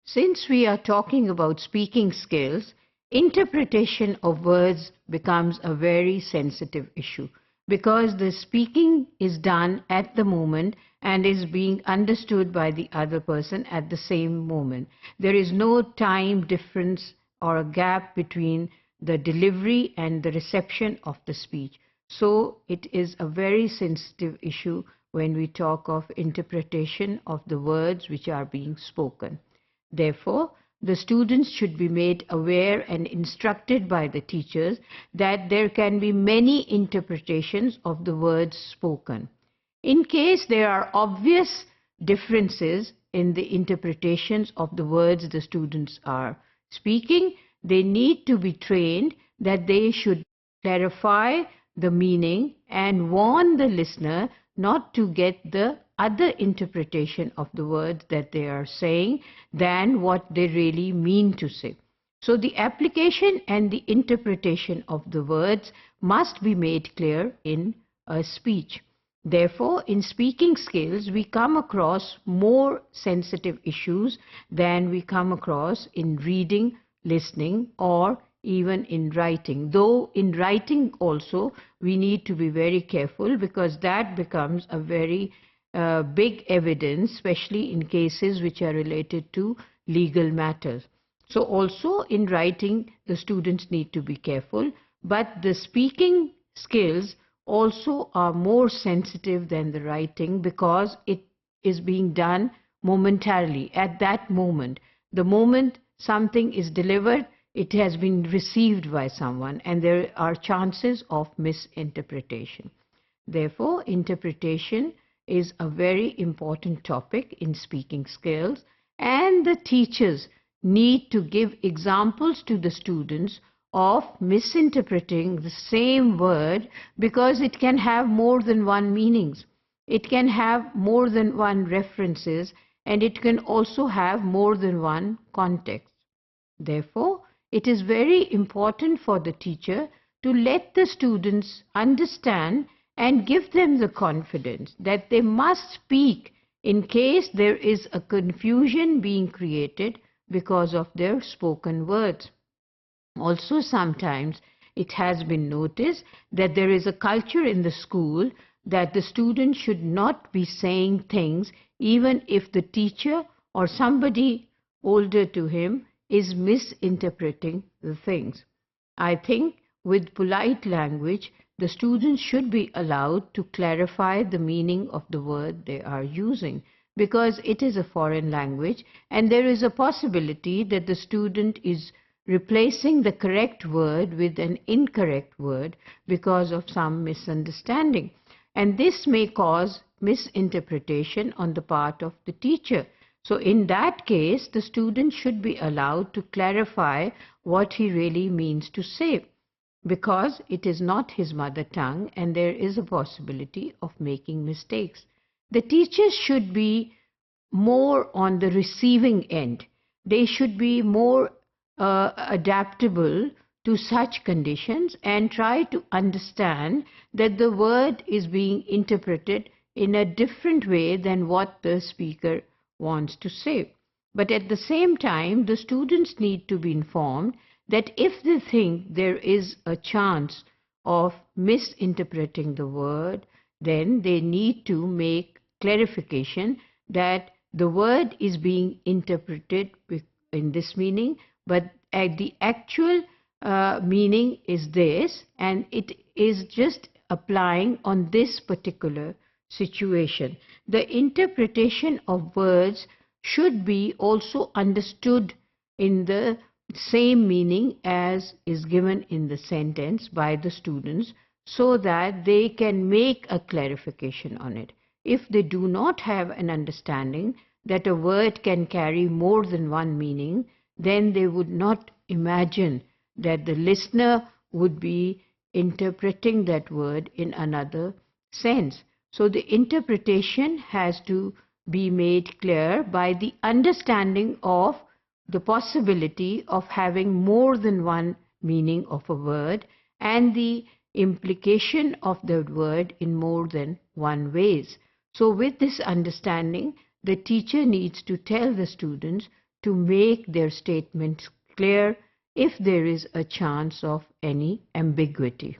Since we are talking about speaking skills, interpretation of words becomes a very sensitive issue because the speaking is done at the moment and is being understood by the other person at the same moment. There is no time difference or a gap between the delivery and the reception of the speech. So it is a very sensitive issue when we talk of interpretation of the words which are being spoken. Therefore, the students should be made aware and instructed by the teachers that there can be many interpretations of the words spoken. In case there are obvious differences in the interpretations of the words the students are speaking, they need to be trained that they should clarify the meaning and warn the listener not to get the other interpretation of the words that they are saying than what they really mean to say. So the application and the interpretation of the words must be made clear in a speech. Therefore, in speaking skills, we come across more sensitive issues than we come across in reading, listening, or even in writing. Though in writing also, we need to be very careful because that becomes a very big evidence, especially in cases which are related to legal matters. So also in writing, the students need to be careful, but the speaking skills also are more sensitive than the writing because it is being done momentarily at that moment. The moment something is delivered, it has been received by someone and there are chances of misinterpretation. Therefore, interpretation is a very important topic in speaking skills, and the teachers need to give examples to the students of misinterpreting the same word because it can have more than one meanings. It can have more than one references and it can also have more than one context. Therefore, it is very important for the teacher to let the students understand and give them the confidence that they must speak in case there is a confusion being created because of their spoken words. Also, sometimes it has been noticed that there is a culture in the school that the student should not be saying things even if the teacher or somebody older to him is misinterpreting the things. I think with polite language, the students should be allowed to clarify the meaning of the word they are using because it is a foreign language and there is a possibility that the student is replacing the correct word with an incorrect word because of some misunderstanding. And this may cause misinterpretation on the part of the teacher. So in that case, the student should be allowed to clarify what he really means to say because it is not his mother tongue and there is a possibility of making mistakes. The teachers should be more on the receiving end. They should be more adaptable to such conditions and try to understand that the word is being interpreted in a different way than what the speaker wants to say. But at the same time, the students need to be informed that if they think there is a chance of misinterpreting the word, then they need to make clarification that the word is being interpreted in this meaning, but the actual meaning is this, and it is just applying on this particular situation. The interpretation of words should be also understood in the same meaning as is given in the sentence by the students so that they can make a clarification on it. If they do not have an understanding that a word can carry more than one meaning, then they would not imagine that the listener would be interpreting that word in another sense. So the interpretation has to be made clear by the understanding of the possibility of having more than one meaning of a word and the implication of the word in more than one ways. So with this understanding, the teacher needs to tell the students to make their statements clear if there is a chance of any ambiguity.